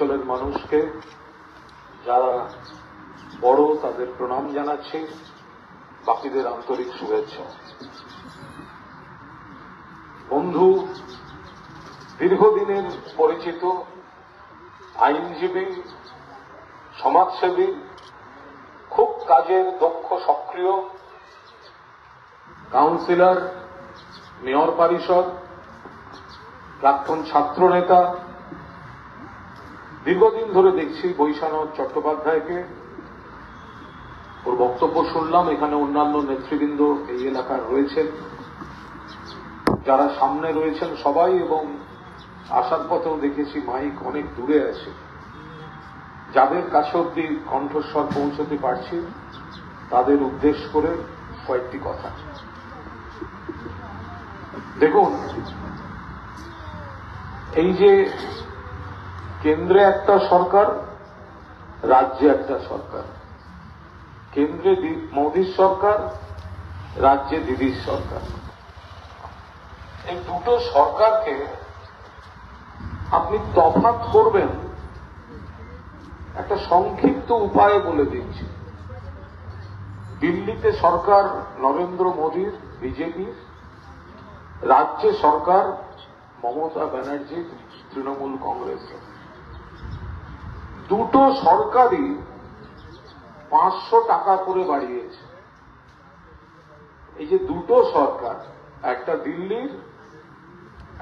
অঞ্চলের মানুষকে, যারা বড় তাদের প্রণাম জানাচ্ছি, বাকিদের আন্তরিক শুভেচ্ছা। বন্ধু, দীর্ঘদিনের পরিচিত আইনজীবী, সমাজসেবী, খুব কাজের দক্ষ, সক্রিয় কাউন্সিলর, মেয়র পরিষদ, প্রাক্তন ছাত্র নেতা, দীর্ঘদিন ধরে দেখছি বৈশানদ চট্টোপাধ্যায়কে। ওর বক্তব্য শুনলাম। এখানে অন্যান্য নেতৃবৃন্দ এই এলাকার রয়েছেন, যারা সামনে রয়েছেন সবাই, এবং আসার পথেও দেখেছি মাইক অনেক দূরে আছে। যাদের কাছে অব্দি কণ্ঠস্বর পৌঁছতে পারছি তাদের উদ্দেশ্য করে কয়েকটি কথা। দেখুন, এই যে কেন্দ্রে একটা সরকার, রাজ্যে একটা সরকার, কেন্দ্রে মোদীর সরকার, রাজ্যে দিদির সরকার, এই দুটো সরকারকে আপনি তফাৎ করবেন একটা সংক্ষিপ্ত উপায়ে বলে দিচ্ছি। দিল্লিতে সরকার নরেন্দ্র মোদীর, বিজেপির, রাজ্যে সরকার মমতা ব্যানার্জির, তৃণমূল কংগ্রেসের। দুটো সরকারই 500 টাকা করে বাড়িয়েছে। এই যে দুটো সরকার, একটা দিল্লির,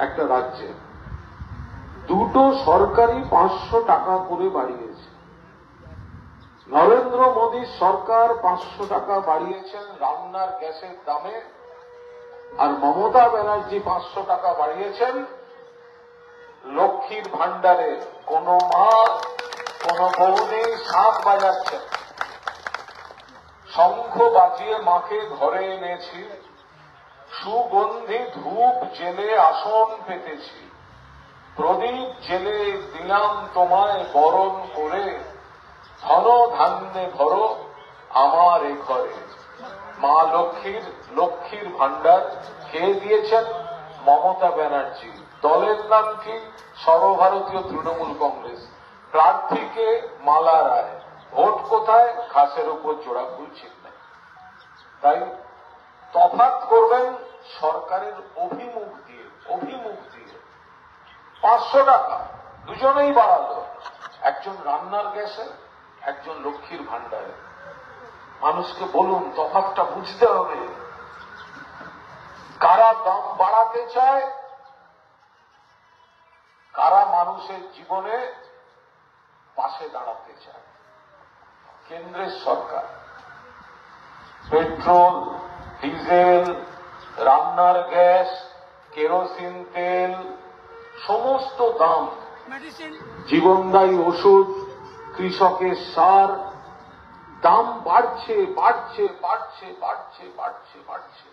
একটা রাজ্যের, দুটো সরকারই 500 টাকা করে বাড়িয়েছে। নরেন্দ্র মোদীর সরকার 500 টাকা বাড়িয়েছেন রান্নার গ্যাসের দামে, আর মমতা ব্যানার্জি 500 টাকা বাড়িয়েছেন লক্ষ্মীর ভাণ্ডারে। কোন মা, কোন বৌদি শাঁখ বাজাচ্ছেন, শঙ্খ বাজিয়ে মাকে ঘরে এনেছি, সুগন্ধি ধূপ জেলে আসন পেতেছি, প্রদীপ জেলে দিলাম তোমায় বরণ করে, ধন ধান্যে ভরো আমার এ ঘরে। মা লক্ষ্মীর ভাণ্ডার কে দিয়েছেন? মমতা ব্যানার্জি। দলের নাম কি? সর্বভারতীয় তৃণমূল কংগ্রেস। প্রার্থীকে মালা রায়। ভোট কোথায়? ঘাসের উপর জোড়া ফুল ছিটবে। তাই তফাৎ করবেন সরকারের অভিমুখ দিয়ে। 500 টাকা দুজনেই বাড়ালো, একজন রান্নার গ্যাসে, একজন লক্ষ্মীর ভাণ্ডারে। মানুষকে বলুন, তফাৎটা বুঝতে হবে। কারা দাম বাড়াতে চায়, কারা মানুষের জীবনে পাশে দাঁড়াতে চায়। কেন্দ্রের সরকার পেট্রোল, ডিজেল, রান্নার গ্যাস, কেরোসিন তেল, সমস্ত দাম, জীবনদায়ী ওষুধ, কৃষকের সার, দাম বাড়ছে বাড়ছে বাড়ছে বাড়ছে বাড়ছে বাড়ছে।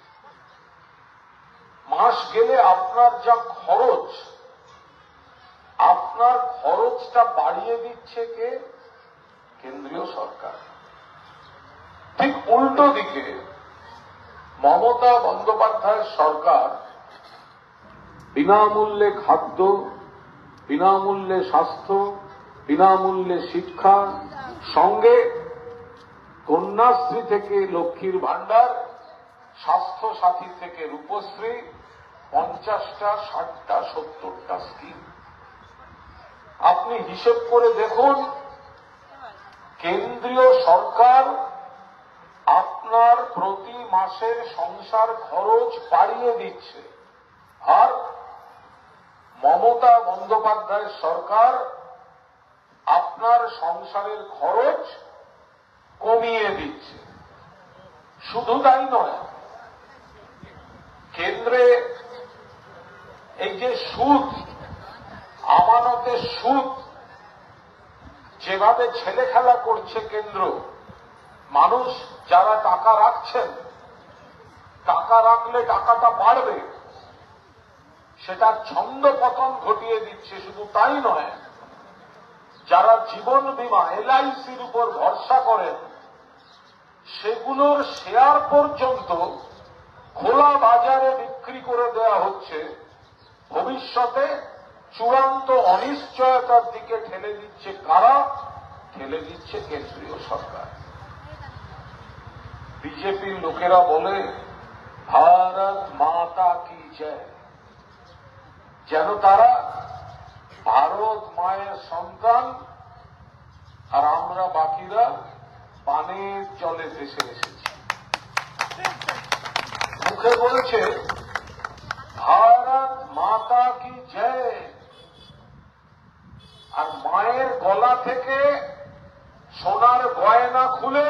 মাস গেলে আপনার যা খরচ, আপনার খরচটা বাড়িয়ে দিচ্ছে কে? কেন্দ্রীয় সরকার। ঠিক উল্টো দিকে মমতা বন্দ্যোপাধ্যায়ের সরকার বিনামূল্যে খাদ্য, বিনামূল্যে স্বাস্থ্য, বিনামূল্যে শিক্ষা, সঙ্গে কন্যাশ্রী থেকে লক্ষ্মীর ভাণ্ডার, স্বাস্থ্য সাথী থেকে রূপশ্রী, 50টা, 60টা, 70টা স্কিম। আপনি হিসেব করে দেখুন, কেন্দ্রীয় সরকার আপনার প্রতি মাসের সংসার খরচ বাড়িয়ে দিচ্ছে, আর মমতা বন্দ্যোপাধ্যায়ের সরকার আপনার সংসারের খরচ কমিয়ে দিচ্ছে। শুধু তাই নয়, কেন্দ্রে এই যে সুদ, আমানতের সুদ যেভাবে ছেলে খেলা করছে কেন্দ্র, মানুষ যারা টাকা রাখছেন, টাকা রাখলে টাকাটা বাড়বে, সেটার ছন্দ পতন ঘটিয়ে দিচ্ছে। শুধু তাই নয়, যারা জীবন বীমা, LICর উপর ভরসা করেন, সেগুলোর শেয়ার পর্যন্ত খোলা বাজারে বিক্রি করে দেওয়া হচ্ছে। ভবিষ্যতে চূড়ান্ত অনিশ্চয়তার দিকে ঠেলে দিচ্ছে কারা? ঠেলে দিচ্ছে কেন্দ্রীয় সরকার। বিজেপির লোকেরা বলে ভারত মাতা কি জয়, যেন তারা ভারত মায়ের সন্তান আর আমরা বাকিরা পানির জলে ভেসে এসেছি। মুখে বলছে ভারত মাতা কি জয়, আর মায়ের গলা থেকে সোনার গয়না খুলে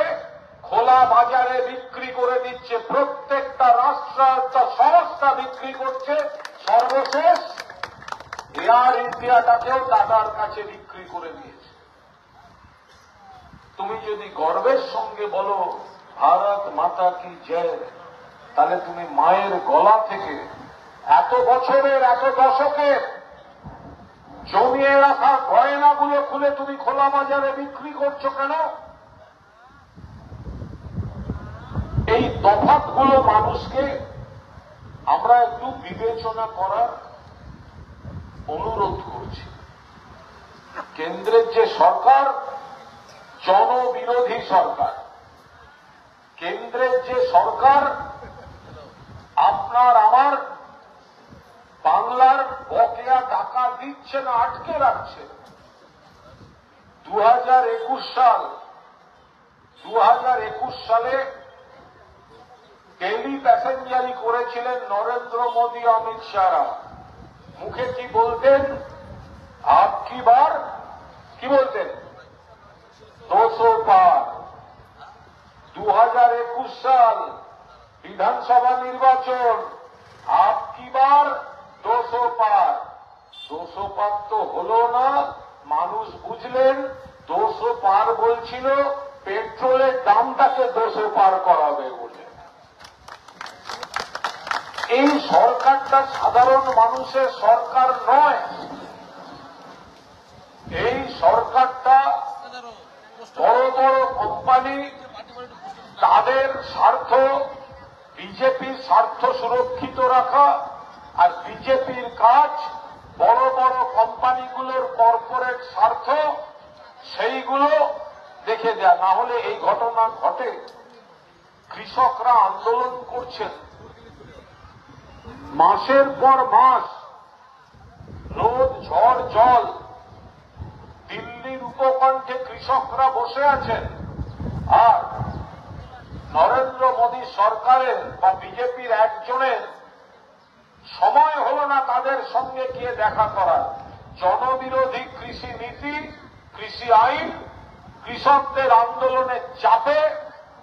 খোলা বাজারে বিক্রি করে দিচ্ছে। প্রত্যেকটা রাষ্ট্রায়ত্ত সংস্থা বিক্রি করছে। সর্বশেষ এয়ার ইন্ডিয়াটাকেও টাটার কাছে বিক্রি করে দিয়েছে। তুমি যদি গর্বের সঙ্গে বলো ভারত মাতা কি জয়, তাহলে তুমি মায়ের গলা থেকে এত বছরের, এত দশকের জমিয়ে রাখা গয়নাগুলো খুলে তুমি খোলা বাজারে বিক্রি করছো কেন? এই তফাৎগুলো মানুষকে আমরা একটু বিবেচনা করার অনুরোধ করছি। কেন্দ্রের যে সরকার জনবিরোধী সরকার, কেন্দ্রের যে সরকার আপনার আমার বাংলার বকেয়া টাকা দিচ্ছে না, আটকে রাখছে। 2021 সালে ডেইলি প্যাসেঞ্জারি করেছিলেন নরেন্দ্র মোদী, অমিত শাহ। মুখে কি বলতেন? আপকি বার কি বলতেন? 200 পার। 2021 সাল বিধানসভা নির্বাচন, আপকি বার 200 পার। 200 পার তো হলো না। মানুষ বুঝলেন 200 পার বলছিল পেট্রোলের দামটাকে 200 পার করাবে বলে। এই সরকারটা সাধারণ মানুষের সরকার নয়। এই সরকারটা বড় বড় কোম্পানি, তাদের স্বার্থ, বিজেপির স্বার্থ সুরক্ষিত রাখা। আর বিজেপির কাজ বড় বড় কোম্পানিগুলোর কর্পোরেট স্বার্থ, সেইগুলো দেখে দেয়া। না হলে এই ঘটনা ঘটে। কৃষকরা আন্দোলন করছেন মাসের পর মাস, রোদ ঝড় জল, দিল্লির উপকণ্ঠে কৃষকরা বসে আছেন। আর নরেন্দ্র মোদী সরকারের বা বিজেপির একজনের সময় হল না তাদের সঙ্গে গিয়ে দেখা করার। জনবিরোধী কৃষি নীতি, কৃষি আইন, কৃষকদের আন্দোলনের চাপে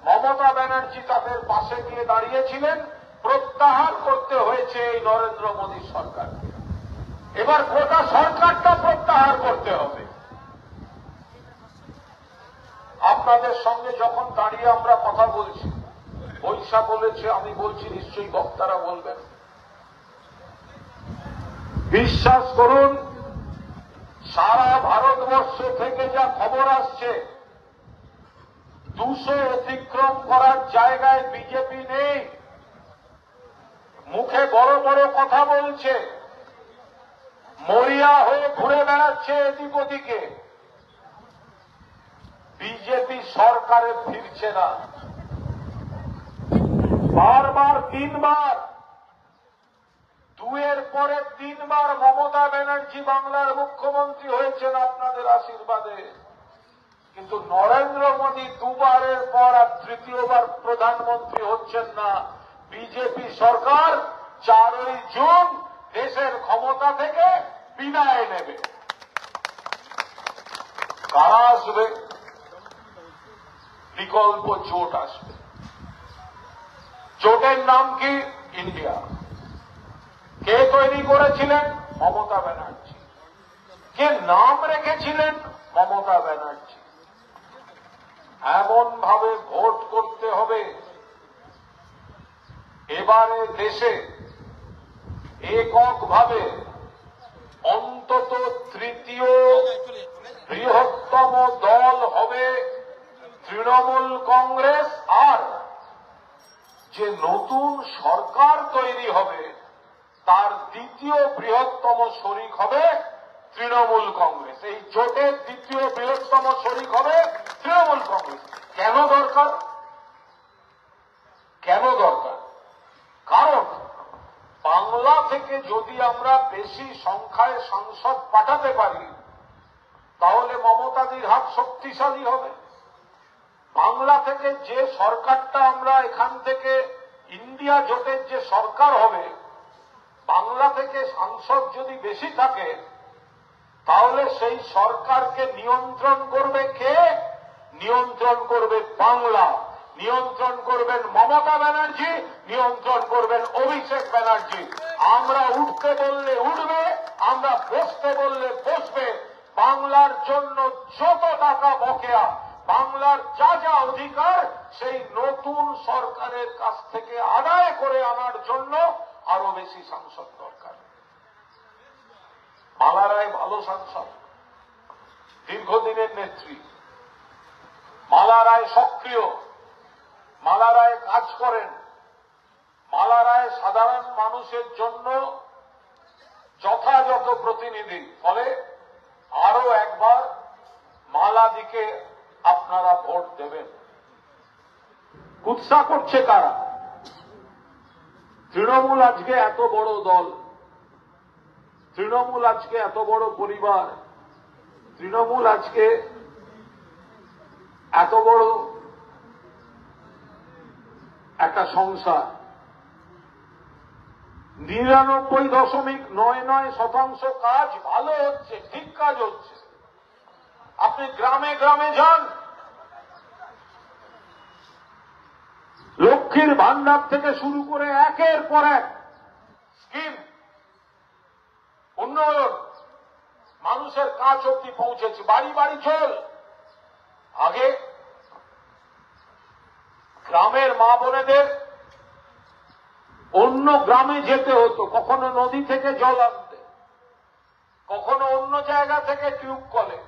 মমতা ব্যানার্জি তাদের পাশে গিয়ে দাঁড়িয়েছিলেন। প্রত্যাহার করতে হয়েছে এই নরেন্দ্র মোদী সরকারকে। এবার গোটা সরকারটা প্রত্যাহার করতে হবে। আপনাদের সঙ্গে যখন দাঁড়িয়ে আমরা কথা বলছি, বৈশা বলেছে, আমি বলছি, নিশ্চয়ই বক্তারা বলবেন। বিশ্বাস করুন, সারা ভারতবর্ষ থেকে যা খবর আসছে, 200 অতিক্রম করার জায়গায় বিজেপি নেই। মুখে বড় বড় কথা বলছে, মরিয়া হয়ে ঘুরে বেড়াচ্ছে এদিক ওদিকে। বিজেপি সরকারে ফিরছে না। বারবার 3 বার, 2-এর পরে 3 বার মমতা ব্যানার্জি বাংলার মুখ্যমন্ত্রী হয়েছেন আপনাদের আশীর্বাদে। কিন্তু নরেন্দ্র মোদী 2 বারের পর আর 3য়বার প্রধানমন্ত্রী হচ্ছেন না। বিজেপি সরকার 4ই জুন দেশের ক্ষমতা থেকে বিদায় নেবে। কারা আসবে? বিকল্প জোট আসবে। জোটের নাম কি? ইন্ডিয়া। কে তৈরি করেছিলেন? মমতা ব্যানার্জি। কে নাম রেখেছিলেন? মমতা ব্যানার্জি। এমন ভাবে ভোট করতে হবে এবারে দেশে এককভাবে অন্তত 3য় বৃহত্তম দল হবে তৃণমূল কংগ্রেস। আর যে নতুন সরকার তৈরি হবে তার 2য় বৃহত্তম শরিক হবে তৃণমূল কংগ্রেস। এই জোটের দ্বিতীয় বৃহত্তম শরিক হবে তৃণমূল কংগ্রেস। কেন দরকার? কেন দরকার? কারণ বাংলা থেকে যদি আমরা বেশি সংখ্যায় সাংসদ পাঠাতে পারি তাহলে মমতাদির হাত শক্তিশালী হবে। বাংলা থেকে যে সরকারটা আমরা এখান থেকে ইন্ডিয়া জোটের যে সরকার হবে, বাংলা থেকে সাংসদ যদি বেশি থাকে তাহলে সেই সরকারকে নিয়ন্ত্রণ করবে কে? নিয়ন্ত্রণ করবে বাংলা, নিয়ন্ত্রণ করবেন মমতা ব্যানার্জি, নিয়ন্ত্রণ করবেন অভিষেক ব্যানার্জি। আমরা উঠতে বললে উঠবে, আমরা বসতে বললে বসবে। বাংলার জন্য যত টাকা বকেয়া, বাংলার যা যা অধিকার, সেই নতুন সরকারের কাছ থেকে আদায় করে আনার জন্য আরো বেশি সাংসদ দরকার। মালা রায় ভালো সাংসদ, দীর্ঘদিনের নেত্রী। মালা রায় সক্রিয়, মালা রায় কাজ করেন, মালা রায় সাধারণ মানুষের জন্য যথাযথ প্রতিনিধি। ফলে আরো একবার মালাদিকে আপনারা ভোট দেবেন। কুৎসা করছে কারা? তৃণমূল আজকে এত বড় দল, তৃণমূল আজকে এত বড় পরিবার, তৃণমূল আজকে এত বড় একটা সংসার। 99.99% কাজ ভালো হচ্ছে, ঠিক কাজ হচ্ছে। আপনি গ্রামে গ্রামে যান, লক্ষ্মীর ভান্ডার থেকে শুরু করে একের পর এক স্কিম, উন্নয়ন, মানুষের কাজ অব্দি পৌঁছেছে। বাড়ি বাড়ি জল। আগে গ্রামের মা বোনেদের অন্য গ্রামে যেতে হতো, কখনো নদী থেকে জল আনতে, কখনো অন্য জায়গা থেকে টিউব কলে,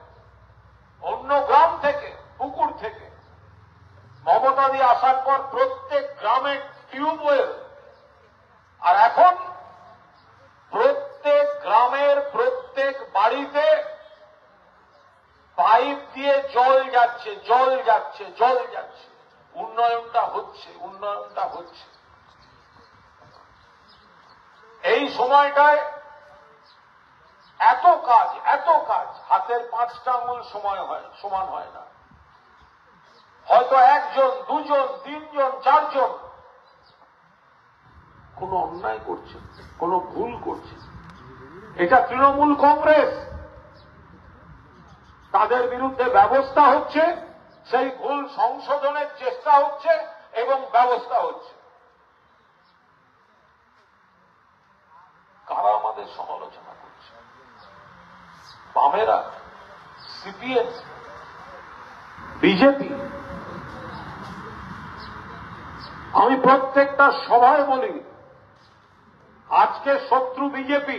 অন্য গ্রাম থেকে, পুকুর থেকে। মমতাদি আসার পর প্রত্যেক গ্রামে টিউবওয়েল। আর এখন প্রত্যেক গ্রামের প্রত্যেক বাড়িতে পাইপ দিয়ে জল যাচ্ছে, জল যাচ্ছে, জল যাচ্ছে। উন্নয়নটা হচ্ছে, উন্নয়নটা হচ্ছে। এই সময়টায় এত কাজ, এত কাজ, হাতের 5টা আঙুল সমান হয় না। হয়তো 1 জন, 2 জন, 3 জন, 4 জন কোন অন্যায় করছে, কোন ভুল করছে। এটা তৃণমূল কংগ্রেস, তাদের বিরুদ্ধে ব্যবস্থা হচ্ছে, সেই ভুল সংশোধনের চেষ্টা হচ্ছে এবং ব্যবস্থা হচ্ছে। কারা আমাদের সমালোচনা করছে? বামেরা, সিপিএম, বিজেপি। আমি প্রত্যেকটা সভায় বলি, আজকে শত্রু বিজেপি,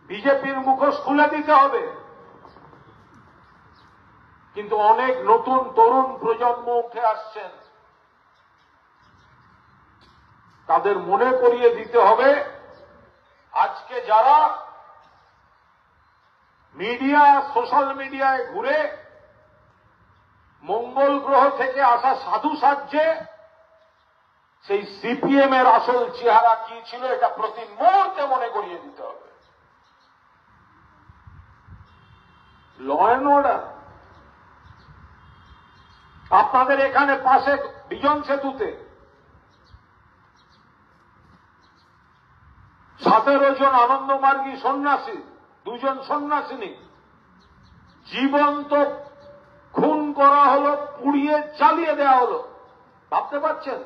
বিজেপির মুখোশ খুলে দিতে হবে। কিন্তু অনেক নতুন তরুণ প্রজন্ম উঠে আসছেন, তাদের মনে করিয়ে দিতে হবে আজকে যারা মিডিয়া, সোশ্যাল মিডিয়ায় ঘুরে মঙ্গল গ্রহ থেকে আসা সাধু সাজছে, সেই সিপিএম এর আসল চেহারা কি ছিল এটা প্রতি মুহূর্তে মনে করিয়ে দিতে হবে। Law and order. আপনাদের এখানে পাশে বিজন সেতুতে 17 জন আনন্দমার্গী সন্ন্যাসী, 2 জন সন্ন্যাসিনী জীবন্ত খুন করা হলো, পুড়িয়ে জ্বালিয়ে দেওয়া হলো। ভাবতে পারছেন?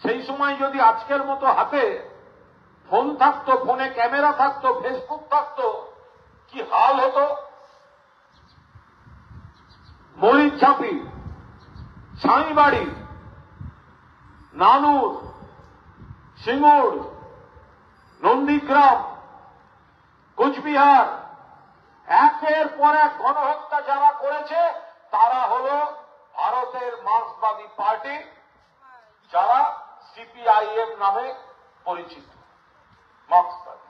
সেই সময় যদি আজকের মতো হাতে ফোন থাকতো, ফোনে ক্যামেরা থাকতো, ফেসবুক থাকতো, কি হাল হতো। মরিচঝাঁপি, ছাইবাড়ি, নানুর, সিঙ্গুর, নন্দীগ্রাম, কোচবিহার, একের পর এক গণহত্যা যারা করেছে তারা হল ভারতের মার্ক্সবাদী পার্টি, যারা সিপিআইএম নামে পরিচিত। মার্ক্সবাদী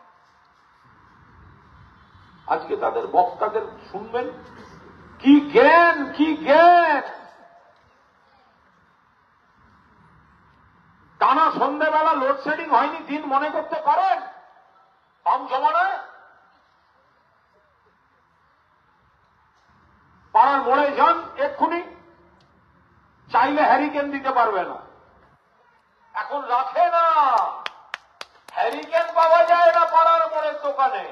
আজকে তাদের বক্তাদের শুনবেন, কি জ্ঞান, কি জ্ঞান! টানা সন্ধ্যেবেলা লোডশেডিং হয়নি দিন মনে করতে পারেন বাম জমানায়? পাড়ার মোড়ে যান এক্ষুনি, চাইলে হ্যারিকেন দিতে পারবে না। এখন রাখে না, হ্যারিকেন পাওয়া যায় না পাড়ার মোড়ের দোকানে।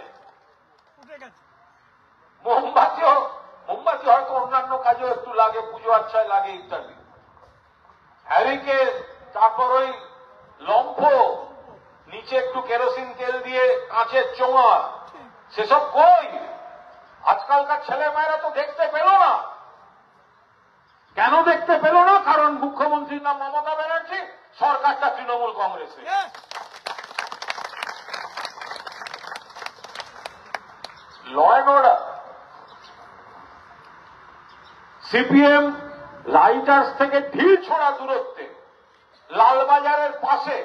মোমবাতি হয়তো অন্যান্য কাজেও একটু লাগে, পুজো আচ্ছায় লাগে ইত্যাদি। হ্যারিকেন, তারপর ওই লম্ফ, নিচে একটু কেরোসিন তেল দিয়ে কাঁচের চোঙা, সেসব কই? আজকালকার ছেলেমেয়েরা তো দেখতে পেল না। কেন দেখতে পেল না? কারণ মুখ্যমন্ত্রীর নাম মমতা ব্যানার্জি, সরকারটা তৃণমূল কংগ্রেসের। Law and order, CPM Writers থেকে ঢিল ছোড়া দূরত্বে লালবাজারের পাশে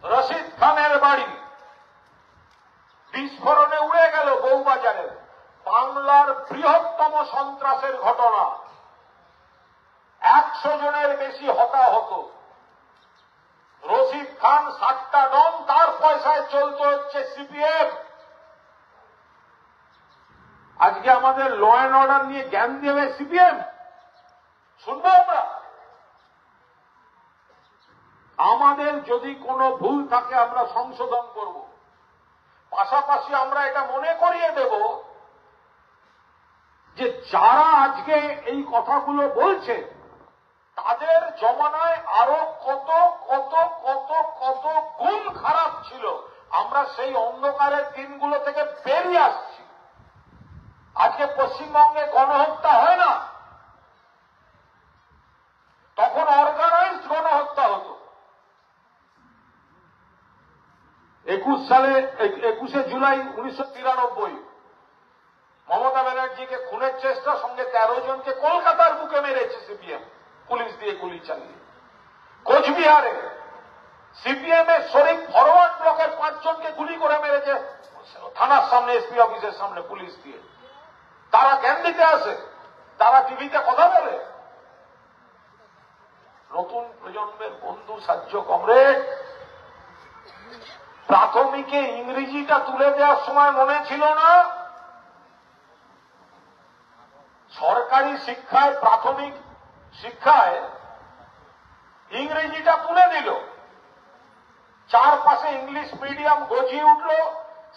রশিদ খানের বাড়ি বিস্ফোরণে উড়ে গেল বউবাজারে। বাংলার বৃহত্তম সন্ত্রাসের ঘটনা, 100 জনের বেশি হতাহত। রশিদ খান 7টা ডন, তার পয়সায় চলতে হচ্ছে সিপিএম। আজকে আমাদের ল অ্যান্ড অর্ডার নিয়ে জ্ঞান দেবে সিপিএম, শুনবো আমরা? আমাদের যদি কোনো ভুল থাকে আমরা সংশোধন করব। পাশাপাশি আমরা এটা মনে করিয়ে দেব যে যারা আজকে এই কথাগুলো বলছে তাদের জমানায় আরো কত কত কত কত গুণ খারাপ ছিল। আমরা সেই অন্ধকারের দিনগুলো থেকে বেরিয়ে আসছি। আজকে পশ্চিমবঙ্গে গণহত্যা হয় না, তখন অর্গানাইজড গণহত্যা হতো। 21শে জুলাই 1993 মমতা ব্যানার্জিকে খুনের চেষ্টা, সঙ্গে 13 জনকে কলকাতার বুকে মেরেছে সিপিএম, পুলিশ দিয়ে গুলি চালিয়ে। কোচবিহারে সিপিএম এর শরিক ফরওয়ার্ড ব্লকের 5 জনকে গুলি করে মেরেছে থানার সামনে, এসপি অফিসের সামনে পুলিশ দিয়ে। তারা জ্ঞান দিতে আসে, তারা টিভিতে কথা বলে। নতুন প্রজন্মের বন্ধু সাহায্য কমরেড, প্রাথমিকে ইংরেজিটা তুলে দেওয়ার সময় মনে ছিল না? সরকারি শিক্ষায়, প্রাথমিক শিক্ষায় ইংরেজিটা তুলে দিল, চারপাশে ইংলিশ মিডিয়াম গজিয়ে উঠল।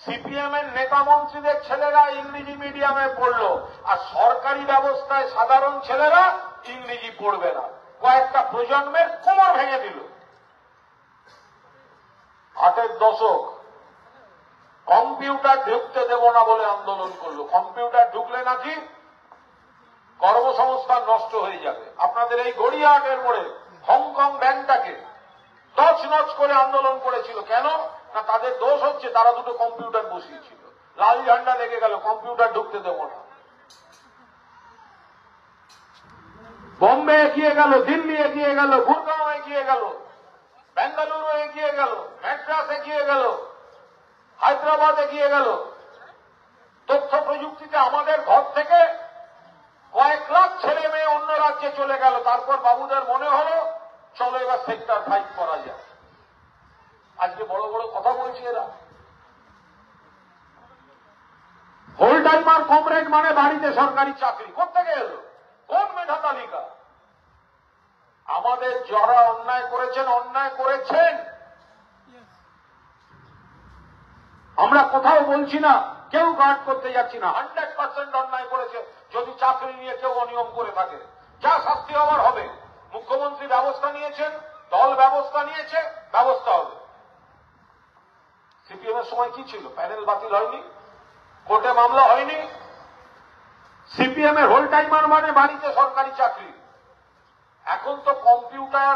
সিপিএম এর নেতা মন্ত্রীদের ছেলেরা ইংরেজি মিডিয়ামে পড়ল, আর সরকারি ব্যবস্থায় সাধারণ ছেলেরা ইংরেজি পড়বে না। কয়েকটা প্রজন্মের কোমর ভেঙে দিল। 8-এর দশক কম্পিউটার ঢুকতে দেব না বলে আন্দোলন করলো। কম্পিউটার ঢুকলে নাকি কর্মসংস্থান নষ্ট হয়ে যাবে। আপনাদের এই গড়িয়াহাটের মোড়ে হংকং ব্যাংকটাকে তছনছ করে আন্দোলন করেছিল। কেন না, তাদের দোষ হচ্ছে তারা দুটো কম্পিউটার বসিয়েছিল। লাল ঝান্ডা লেগে গেল, কম্পিউটার ঢুকতে দেব না। বম্বে এগিয়ে গেল, দিল্লি এগিয়ে গেল, গুরগাঁও এগিয়ে গেল, বেঙ্গালুরু এগিয়ে গেল, ম্যাড্রাস এগিয়ে গেল, হায়দ্রাবাদ এগিয়ে গেল। তথ্য প্রযুক্তিতে আমাদের ঘর থেকে কয়েক লাখ ছেলে মেয়ে অন্য রাজ্যে চলে গেল। তারপর বাবুদের মনে হলো চলো এবার সেক্টর 5 করা যায়। আজকে বড় বড় কথা বলছে এরা। হোল টাইমার কমরেড মানে বাড়িতে সরকারি চাকরি। কোত্থেকে এলো? কোন মেধা তালিকা? আমাদের যারা অন্যায় করেছেন, অন্যায় করেছেন, আমরা কোথাও বলছি না, কেউ গার্ড করতে যাচ্ছি না। 100% অন্যায় করেছে যদি চাকরি নিয়ে কেউ অনিয়ম করে থাকে। যা শাস্তি হওয়ার হবে। মুখ্যমন্ত্রী ব্যবস্থা নিয়েছেন, দল ব্যবস্থা নিয়েছে, ব্যবস্থা হবে। সিপিএম এর সময় কি ছিল? প্যানেল বাতিল হয়নি, কোর্টে মামলা হয়নি। সিপিএম এর হোল টাইমার মানে বাড়িতে সরকারি চাকরি। এখন তো কম্পিউটার,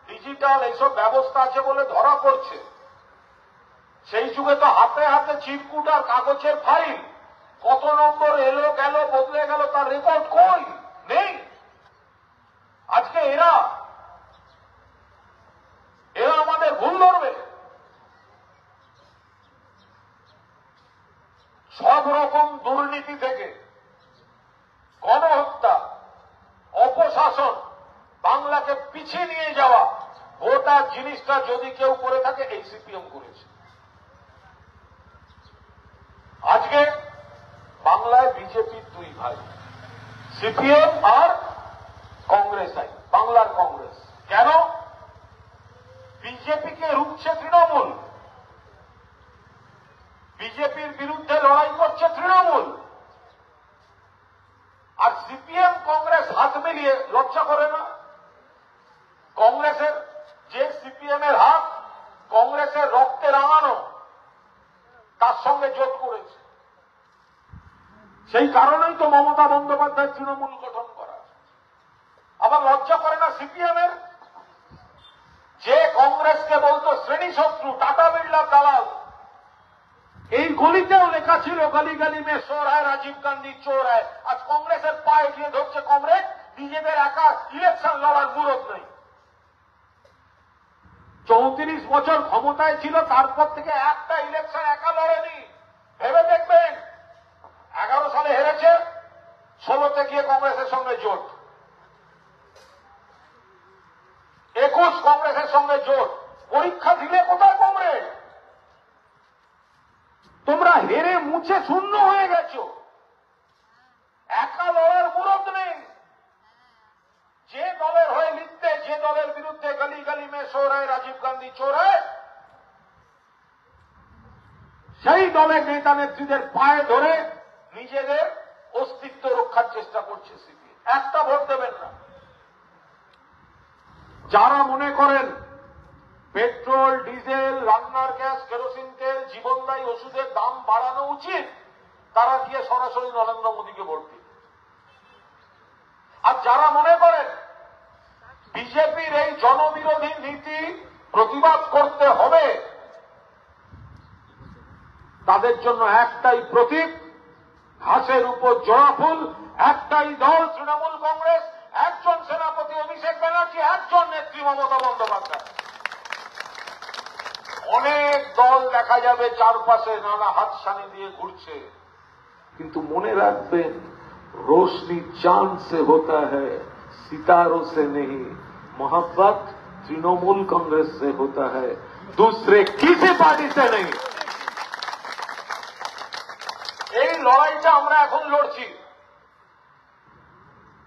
ডিজিটাল এইসব ব্যবস্থা আছে বলে ধরা পড়ছে। সেই যুগে তো হাতে হাতে চিরকুট আর কাগজের ফাইল, কত নম্বর এলো গেল বদলে গেল তার রেকর্ড কই? নেই। আজকে এরা আমাদের ভুল ধরবে। সব রকম দুর্নীতি থেকে গণহত্যা, অপশাসন, বাংলাকে পিছিয়ে নিয়ে যাওয়া, গোটা জিনিসটা যদি কেউ করে থাকে এই সিপিএম করেছে। আজকে বাংলায় বিজেপির দুই ভাই, সিপিএম আর কংগ্রেস। বাংলার কংগ্রেস কেন? বিজেপিকে রুখছে তৃণমূল, বিজেপির বিরুদ্ধে লড়াই করছে তৃণমূল, আর সিপিএম কংগ্রেস হাত মিলিয়ে লজ্জা করে না? কংগ্রেসের যে সিপিএম এর হাত কংগ্রেসের রক্তে রাঙানো, তার সঙ্গে জোট করেছে। সেই কারণেই তো মমতা বন্দ্যোপাধ্যায় তৃণমূল গঠন করা। আবার লজ্জা করে না সিপিএম এর? যে কংগ্রেসকে বলতো শ্রেণী শত্রু, টাটা বিড়লার দালাল, এই গলিতেও লেখা ছিল গলি গলি মে চোর হ্যায়, রাজীব গান্ধী চোর হ্যায়। আজ কংগ্রেসের পায়ে গিয়ে ধরছে কংগ্রেস, নিজেদের একা ইলেকশন লড়ার মুরত নেই। 34 বছর ক্ষমতায় ছিল, তারপর থেকে একটা ইলেকশন একা লড়েনি। ভেবে দেখবেন, 11 সালে হেরেছে, 16তে গিয়ে কংগ্রেসের সঙ্গে জোট, 21 কংগ্রেসের সঙ্গে জোট। পরীক্ষা দিলে কোথায় কংগ্রেস? তোমরা হেরে মুছে শূন্য হয়ে গেছো, একা লড়ার মুরত নেই। যে দলের হয়ে লিখতে, যে দলের বিরুদ্ধে গলি গলি মে চোর হ্যায়, রাজীব গান্ধী চোর হ্যায়, সেই দলের নেতা নেত্রীদের পায়ে ধরে নিজেদের অস্তিত্ব রক্ষার চেষ্টা করছে সিপিএম। একটা ভোট দেবেন না। যারা মনে করেন পেট্রোল, ডিজেল, রান্নার গ্যাস, কেরোসিন তেল, জীবনদায়ী ওষুধের দাম বাড়ানো উচিত, তারা গিয়ে সরাসরি নরেন্দ্র মোদীকে ভোট দিন। আর যারা মনে করেন বিজেপির এই জনবিরোধী নীতি প্রতিবাদ করতে হবে, তাদের জন্য একটাই প্রতীক, ঘাসের উপর জোড়া ফুল, একটাই দল তৃণমূল কংগ্রেস, একজন সেনাপতি অভিষেক ব্যানার্জি, একজন নেত্রী মমতা বন্দ্যোপাধ্যায়। অনেক দল দেখা যাবে চারপাশে নানা হাতছানি দিয়ে ঘুরছে, কিন্তু মনে রাখবেন, रोशनी चांद से होता है, सितारों से नहीं। मोहब्बत तृणमूल कांग्रेस से होता है, दूसरे किसी पार्टी से नहीं। এই লড়াইটা আমরা এখন লড়ছি,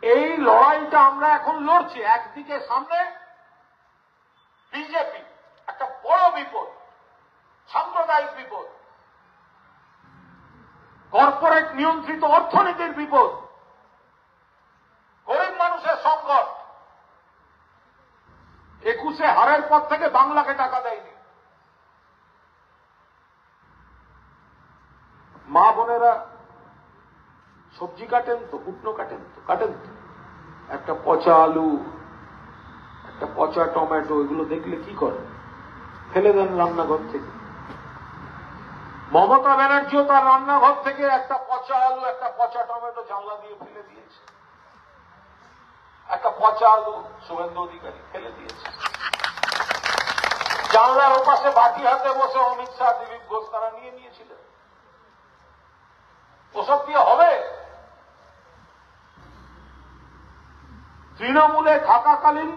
এই লড়াইটা আমরা এখন লড়ছি। একদিকে সামনে বিজেপি, একটা বড় বিপদ, সাম্প্রদায়িক বিপদ, কর্পোরেট নিয়ন্ত্রিত অর্থনীতির বিপদ, গরিব মানুষের সংকট। 21-এ হারের পর থেকে বাংলাকে টাকা দেয়নি। মা বোনেরা সবজি কাটেন তো, কুটনো কাটেন তো, কাটেন তো। একটা পচা আলু, একটা পচা টমেটো, এগুলো দেখলে কি করে? ফেলে দেন রান্নাঘর থেকে। মমতা ব্যানার্জিও তার রান্নাঘর থেকে একটা পচা আলু, একটা পচা টমেটো জানলা দিয়ে ফেলে দিয়েছে। একটা পচা আলু শুভেন্দু অধিকারী ফেলে দিয়েছে। জানলার ওপাশে বাটি হাতে বসে অমিত শাহ, দিলীপ ঘোষ তারা নিয়ে নিয়েছিলেন। ওসব দিয়ে হবে? তৃণমূলে থাকাকালীন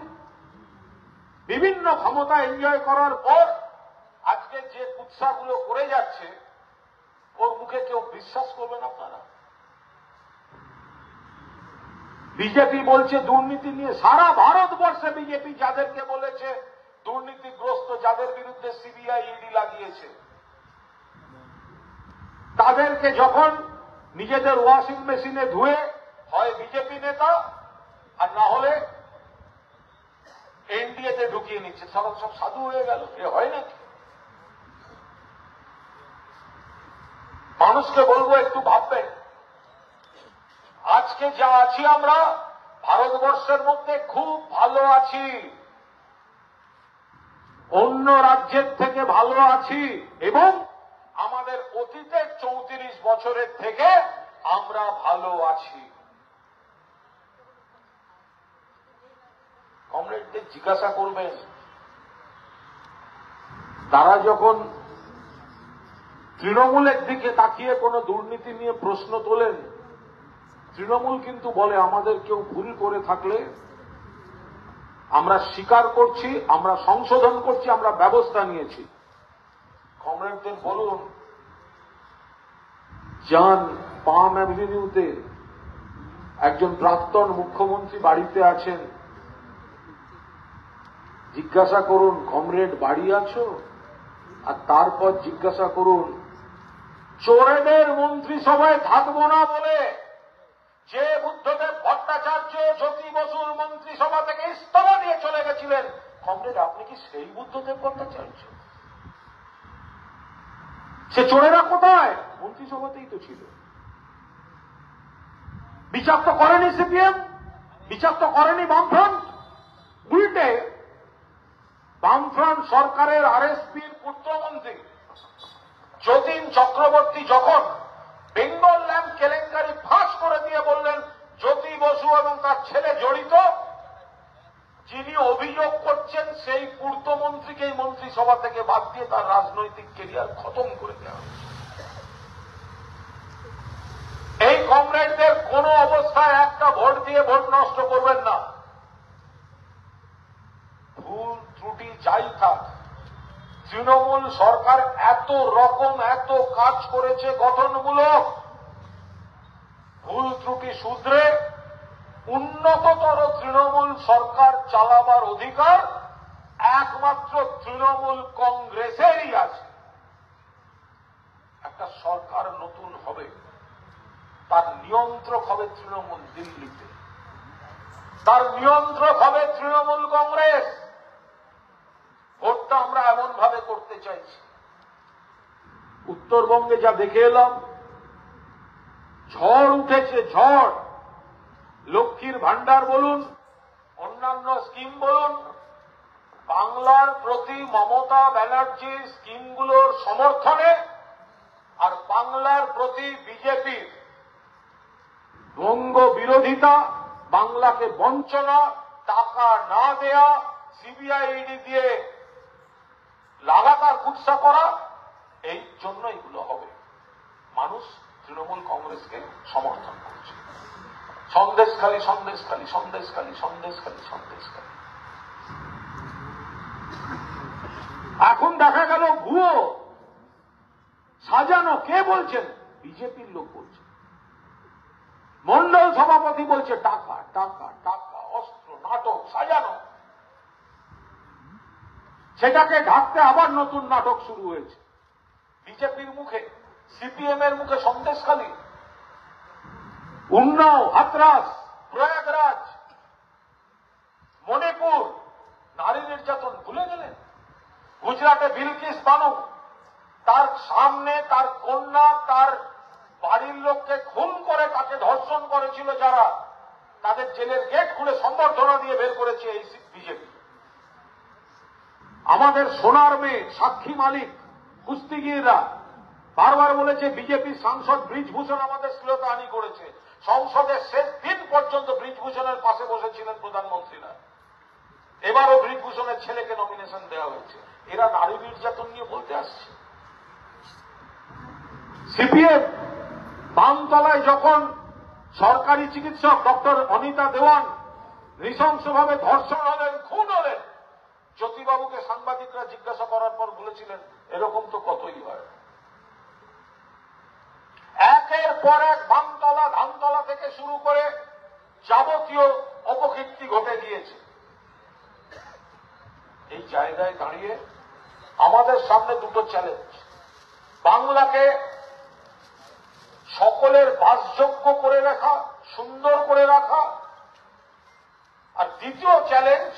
বিভিন্ন ক্ষমতা এনজয় করার পর আজকে যে কুৎসাগুলো করে যাচ্ছে, ওর মুখে কেউ বিশ্বাস করবেন আপনারা? বিজেপি বলছে দুর্নীতি নিয়ে, সারা ভারতবর্ষে বিজেপি যাদেরকে বলেছে দুর্নীতিগ্রস্ত, যাদের বিরুদ্ধে সিবিআই, ইডি লাগিয়েছে, তাদেরকে যখন নিজেদের ওয়াশিং মেশিনে ধুয়ে হয় বিজেপি নেতা, আর না হলে এনডিএতে ঢুকিয়ে নিচ্ছে, সব সাধু হয়ে গেল। এ হয় নাকি? মানুষকে বলবো একটু ভাববেন। আজকে যা আছি আমরা, ভারতবর্ষের মধ্যে খুব ভালো আছি, অন্য রাজ্যের থেকে ভালো আছি, এবং আমাদের অতীতের 34 বছরের থেকে আমরা ভালো আছি। কমরেডদের জিজ্ঞাসা করবেন, তারা যখন তৃণমূলের দিকে তাকিয়ে কোনো দুর্নীতি নিয়ে প্রশ্ন তোলেন, তৃণমূল কিন্তু বলে আমাদের কেউ ভুল করে থাকলে আমরা স্বীকার করছি, আমরা সংশোধন করছি, আমরা ব্যবস্থা নিয়েছি। কমরেডদের বলুন, যান পাম অ্যাভিনিউতে একজন প্রাক্তন মুখ্যমন্ত্রী বাড়িতে আছেন, জিজ্ঞাসা করুন কমরেড বাড়ি আছো, আর তারপর জিজ্ঞাসা করুন চোরেদের মন্ত্রিসভায় থাকবো না বলে যে বুদ্ধদেব ভট্টাচার্য জ্যোতি বসুর মন্ত্রিসভা থেকে ইস্তফা দিয়ে চলে গেছিলেন, কমরেড আপনি কি সেই বুদ্ধদেব ভট্টাচার্য? সে চোরেরা কোথায়? মন্ত্রিসভাতেই তো ছিল। বিচার তো করেনি সিপিএম, বিচার তো করেনি বামফ্রন্ট। উল্টে বামফ্রন্ট সরকারের আরএসপির পুত্রমন্ত্রী যতীন চক্রবর্তী যখন বেঙ্গল ল্যাম্প কেলেঙ্কারি ফাঁস করে দিয়ে বললেন জ্যোতি বসু এবং তার ছেলে জড়িত, যিনি অভিযোগ করছেন সেই পূর্তমন্ত্রীকে এই মন্ত্রিসভা থেকে বাদ দিয়ে তার রাজনৈতিক কেরিয়ার খতম করে দেওয়া হয়েছে। এই কমরেডদের কোন অবস্থায় একটা ভোট দিয়ে ভোট নষ্ট করবেন না। ভুল ত্রুটি যাই থাক, তৃণমূল সরকার এত রকম এত কাজ করেছে গঠনমূলক, ভুল ত্রুটি শুধরে উন্নততর তৃণমূল সরকার চালাবার অধিকার একমাত্র তৃণমূল কংগ্রেসেরই আছে। একটা সরকার নতুন হবে, তার নিয়ন্ত্রক হবে তৃণমূল দিল্লিতে, তার নিয়ন্ত্রক হবে তৃণমূল কংগ্রেস। ভোটটা আমরা এমন ভাবে করতে চাইছি। উত্তরবঙ্গে যা দেখে এলাম, ঝড় উঠেছে, ঝড়। লক্ষ্মীর ভান্ডার বলুন, অন্যান্য স্কিম বলুন, বাংলার প্রতি মমতা ব্যানার্জির স্কিমগুলোর সমর্থনে আর বাংলার প্রতি বিজেপির বঙ্গ বিরোধিতা, বাংলাকে বঞ্চনা, টাকা না দেয়া, সিবিআই ইডি দিয়ে লাগাতার কুৎসা করা, এই জন্য এগুলো হবে। মানুষ তৃণমূল কংগ্রেসকে সমর্থন করছে। সন্দেশখালী সন্দেশখালী সন্দেশখালী সন্দেশখালী সন্দেশখালী। এখন দেখা গেল ভুয়ো সাজানো। কে বলছেন? বিজেপির লোক বলছে। মন্ডল সভাপতি বলছে টাকা টাকা টাকা, অস্ত্র, নাটক সাজানো। সেটাকে ঢাকতে আবার নতুন নাটক শুরু হয়েছে বিজেপির মুখে, সিপিএম এর মুখে। সন্দেশখালী, উন্নাও, হাতরাস, প্রয়াগরাজ, মণিপুর, নারী নির্যাতন ভুলে গেলেন। গুজরাটে বিলকিস বানু, তার সামনে তার কন্যা তার বাড়ির লোককে খুন করে তাকে ধর্ষণ করেছিল যারা, তাদের জেলের গেট খুলে সম্বর্ধনা দিয়ে বের করেছে এই বিজেপি। আমাদের সোনার মেয়ে সাক্ষী মালিক, কুস্তিগিররা বারবার বলেছে বিজেপির সাংসদ ব্রিজভূষণ আমাদের শ্লীলতাহানি করেছে। সংসদের শেষ দিন পর্যন্ত ব্রিজভূষণের পাশে বসেছিলেন প্রধানমন্ত্রীরা। এবারও ব্রিজভূষণের ছেলেকে নমিনেশন দেওয়া হয়েছে। এরা নারী নির্যাতন নিয়ে বলতে আসছে। সিপিএম বামতলায় যখন সরকারি চিকিৎসক ডক্টর অনিতা দেওয়ান নৃশংসভাবে ধর্ষণ হলেন, খুন হলেন, জ্যোতিবাবুকে সাংবাদিকরা জিজ্ঞাসা করার পর বলেছিলেন এরকম তো কতই হয়। একের পর এক বামতলা ধানতলা থেকে শুরু করে যাবতীয় অপকীর্তি ঘটে গিয়েছে। এই জায়গায় দাঁড়িয়ে আমাদের সামনে দুটো চ্যালেঞ্জ। বাংলাকে সকলের বাসযোগ্য করে রাখা, সুন্দর করে রাখা, আর দ্বিতীয় চ্যালেঞ্জ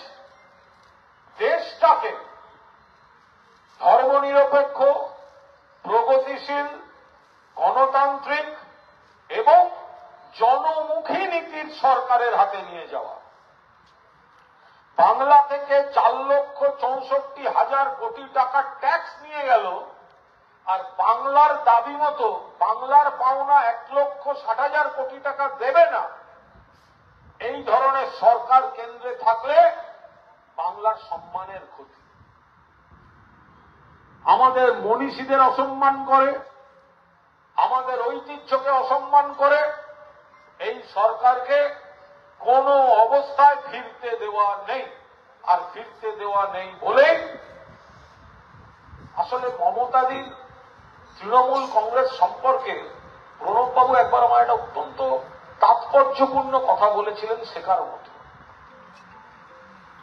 দেশটাকে ধর্মনিরপেক্ষ, প্রগতিশীল, গণতান্ত্রিক এবং জনমুখী নীতির সরকারের হাতে নিয়ে যাওয়া। বাংলা থেকে 4,64,000 কোটি টাকা ট্যাক্স নিয়ে গেল, আর বাংলার দাবি মতো বাংলার পাওনা 1,60,000 কোটি টাকা দেবে না। এই ধরনের সরকার কেন্দ্রে থাকলে বাংলার সম্মানের ক্ষতি। আমাদের মনীষীদের অসম্মান করে, ঐতিহ্যকে অসম্মান করে এই সরকারকে কোনো অবস্থায় ফিরতে দেওয়া নেই। আর ফিরতে দেওয়া নেই বলেই আসলে মমতাদির তৃণমূল কংগ্রেস সম্পর্কে প্রণববাবু একবার আমার একটা অত্যন্ত তাৎপর্যপূর্ণ কথা বলেছিলেন, শেখার মতো।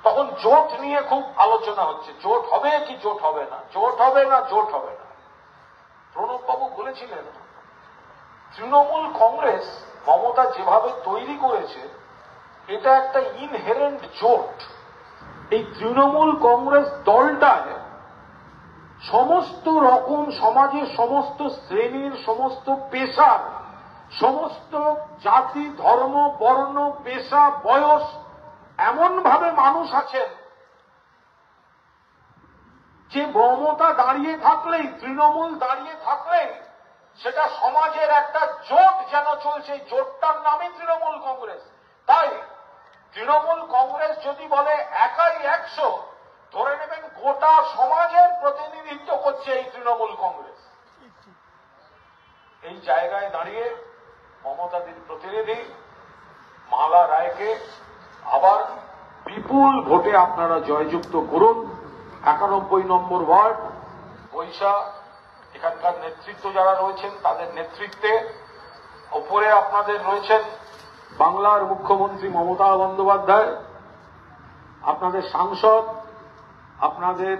তখন জোট নিয়ে খুব আলোচনা হচ্ছে, জোট হবে কি জোট হবে না, জোট হবে না জোট হবে না। প্রণববাবু বলেছিলেন তৃণমূল কংগ্রেস মমতা যেভাবে তৈরি করেছে এটা একটা ইনহেরেন্ট জোট। এই তৃণমূল কংগ্রেস দলটায় সমস্ত রকম সমাজের সমস্ত শ্রেণীর, সমস্ত পেশার, সমস্ত জাতি, ধর্ম, বর্ণ, পেশা, বয়স এমন ভাবে মানুষ আছেন যে মমতা দাঁড়িয়ে থাকলেই, তৃণমূল দাঁড়িয়ে থাকলেই সেটা সমাজের একটা জোট যেন চলছে। জোটটার নামই তৃণমূল কংগ্রেস। তাই তৃণমূল কংগ্রেস যদি বলে একাই 100, ধরে নেবেন গোটা সমাজের প্রতিনিধিত্ব করছে এই তৃণমূল কংগ্রেস। এই জায়গায় দাঁড়িয়ে মমতাদির প্রতিনিধি মালা রায়কে আবার বিপুল ভোটে আপনারা জয়যুক্ত করুন। 91 নম্বর ওয়ার্ড বৈশা, এখানকার নেতৃত্ব যারা রয়েছেন তাদের নেতৃত্বে, ওপরে আপনাদের রয়েছেন বাংলার মুখ্যমন্ত্রী মমতা বন্দ্যোপাধ্যায়, আপনাদের সাংসদ, আপনাদের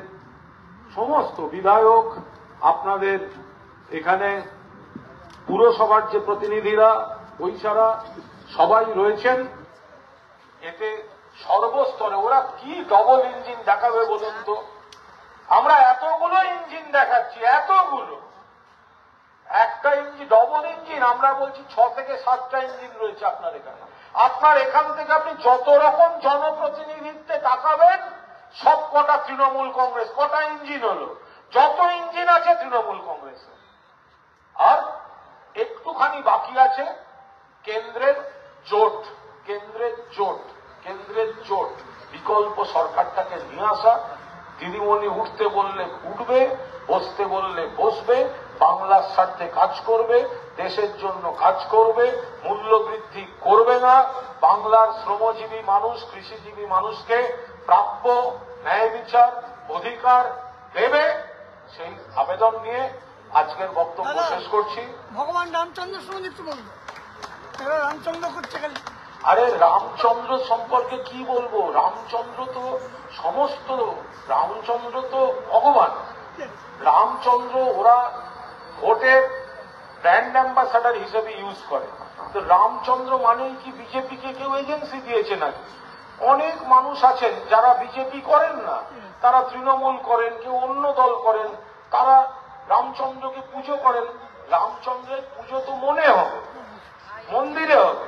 সমস্ত বিধায়ক, আপনাদের এখানে পুরসভার যে প্রতিনিধিরা, বৈশারা সবাই রয়েছেন। এতে সর্বস্তরে ওরা কি ডবল ইঞ্জিন দেখাবে বলুন তো? আমরা এতগুলো ইঞ্জিন দেখাচ্ছি, এতগুলো, একটা ইঞ্জিন ডবল ইঞ্জিন, আমরা বলছি 6 থেকে 7টা ইঞ্জিন রয়েছে আপনার এখানে। আপনার এখান থেকে আপনি যত রকম জনপ্রতিনিধিত্বে তাকাবেন সব কটা তৃণমূল কংগ্রেস। কটা ইঞ্জিন হলো? যত ইঞ্জিন আছে তৃণমূল কংগ্রেস। আর একটুখানি বাকি আছে কেন্দ্রের জোট, কেন্দ্রের জোট, কেন্দ্রের জোট, বিকল্প সরকারটাকে নিয়ে আসা। দিদিমণি উঠতে বললে উঠবে, বসতে বললে বসবে, বাংলার স্বার্থে কাজ করবে, দেশের জন্য কাজ করবে, মূল্য বৃদ্ধি করবে না, বাংলার শ্রমজীবী মানুষ, কৃষিজীবী মানুষকে প্রাপ্য ন্যায় বিচার অধিকার দেবে। সেই আবেদন নিয়ে আজকের বক্তব্য শেষ করছি। ভগবান রামচন্দ্র সঙ্গে একটু বলবো, রামচন্দ্র করছে খালি। আরে রামচন্দ্র সম্পর্কে কি বলবো? রামচন্দ্র তো সমস্ত, রামচন্দ্র তো ভগবান। রামচন্দ্র ওরা ভোটের ব্র্যান্ড অ্যাম্বাসাডার হিসেবে ইউজ করে। তো রামচন্দ্র মানেই কি বিজেপিকে কেউ এজেন্সি দিয়েছে নাকি? অনেক মানুষ আছেন যারা বিজেপি করেন না, তারা তৃণমূল করেন, কেউ অন্য দল করেন, তারা রামচন্দ্রকে পুজো করেন। রামচন্দ্রের পুজো তো মনে হবে, মন্দিরে হবে।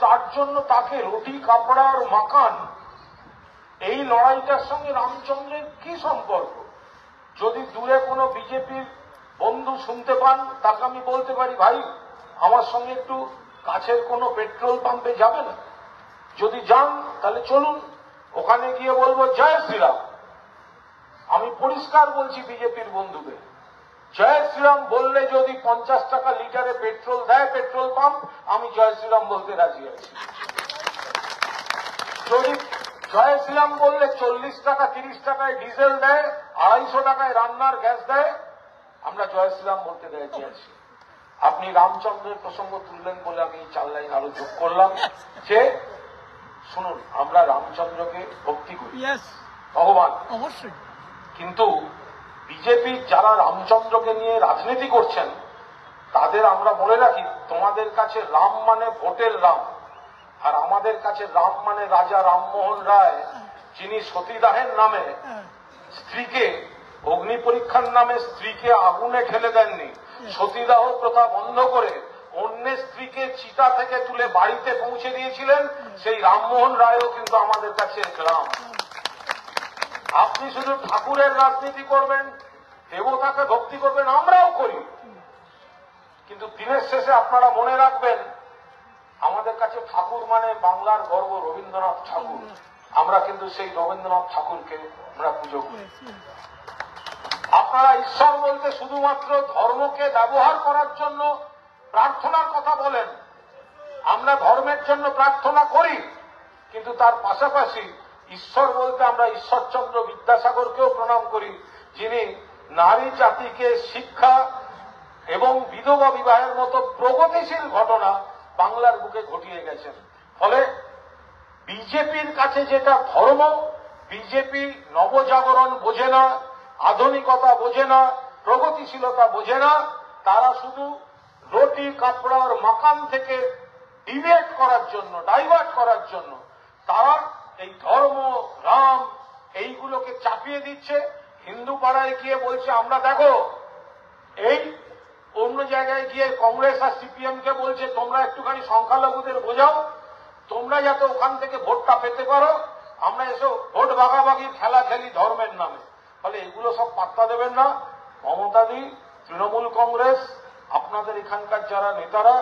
তার জন্য তাকে রুটি কাপড় আর মাকান, এই লড়াইটার সঙ্গে রামচন্দ্রের কি সম্পর্ক? যদি দূরে কোনো বিজেপির বন্ধু শুনতে পান, তাকে আমি বলতে পারি, ভাই আমার সঙ্গে একটু কাছের কোনো পেট্রোল পাম্পে যাবে না? যদি যান তাহলে চলুন, ওখানে গিয়ে বলবো জয় শ্রীরাম। আমি পরিষ্কার বলছি বিজেপির বন্ধুদের, জয় শ্রীরাম বললে যদি 50 টাকা লিটারে পেট্রোল দেয় পেট্রোল পাম্প, আমি জয় শ্রীরাম বলতে রাজি আছি। যদি জয় শ্রীরাম বললে 40 টাকা 30 টাকায় ডিজেল দেয়, 250 টাকায় রান্নার গ্যাস দেয়, আমরা জয় শ্রীরাম বলতে রাজি আছি। আপনি রামচন্দ্রের প্রসঙ্গ তুললেন বলে আমি 4 লাইন আরো যোগ করলাম যে শুনুন, আমরা রামচন্দ্রকে ভক্তি করি, ভগবান অবশ্যই। কিন্তু বিজেপির যারা রামচন্দ্রকে নিয়ে রাজনীতি করছেন তাদের আমরা বলে রাখি, তোমাদের কাছে রাম মানে ভোটের রাম, আর আমাদের কাছে রাম মানে রাজা রামমোহন রায়, যিনি সতীদাহের নামে স্ত্রীকে, অগ্নি পরীক্ষার নামে স্ত্রীকে আগুনে ঠেলে দেননি, সতীদাহ প্রথা বন্ধ করে অন্যের স্ত্রীকে চিতা থেকে তুলে বাড়িতে পৌঁছে দিয়েছিলেন, সেই রামমোহন রায়ও কিন্তু আমাদের কাছে রাম। আপনি শুধু ঠাকুরের রাজনীতি করবেন, দেবতাকে ভক্তি করবেন, আমরাও করি, কিন্তু দিনের শেষে আপনারা মনে রাখবেন আমাদের কাছে ঠাকুর মানে বাংলার গর্ব রবীন্দ্রনাথ ঠাকুর। আমরা কিন্তু সেই রবীন্দ্রনাথ ঠাকুরকে আমরা পুজো করি। আপনারা ঈশ্বর বলতে শুধুমাত্র ধর্মকে ব্যবহার করার জন্য প্রার্থনার কথা বলেন। আমরা ধর্মের জন্য প্রার্থনা করি, কিন্তু তার পাশাপাশি ঈশ্বর বলতে আমরা ঈশ্বরচন্দ্র বিদ্যাসাগরকেও প্রণাম করি, যিনি নারী জাতিকে শিক্ষা এবং বিধবা বিবাহের মতো প্রগতিশীল ঘটনা বাংলার বুকে ঘটিয়ে গেছেন। ফলে বিজেপির কাছে যেটা ধর্ম, বিজেপি নবজাগরণ বোঝে না, আধুনিকতা বোঝে না, প্রগতিশীলতা বোঝে না। তারা শুধু রুটি কাপড় আর মাকান থেকে ডিবেট করার জন্য, ডাইভার্ট করার জন্য তারা এই ধর্ম, রাম এইগুলোকে চাপিয়ে দিচ্ছে। হিন্দু পাড়ায় গিয়ে বলছে আমরা দেখো, এই অন্য জায়গায় গিয়ে কংগ্রেস আর সিপিএম কে বলছে তোমরা একটুখানি সংখ্যালঘুদের বোঝাও, তোমরা যাতে ওখান থেকে ভোটটা পেতে পারো, আমরা এসব ভোট ভাগাভাগির খেলা খেলি ধর্মের নামে। ফলে এগুলো সব পাত্তা দেবেন না। মমতাদি, তৃণমূল কংগ্রেস, আপনাদের এখানকার যারা নেতারা,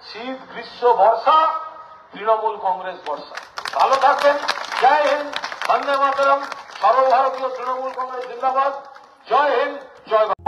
শীত গ্রীষ্ম বর্ষা, তৃণমূল কংগ্রেস বর্ষা। ভালো থাকবেন। জয় হিন্দ, বন্দে মাতরম, সর্বভারতীয় তৃণমূল কংগ্রেস জিন্দাবাদ। জয় হিন্দ, জয় বাংলা।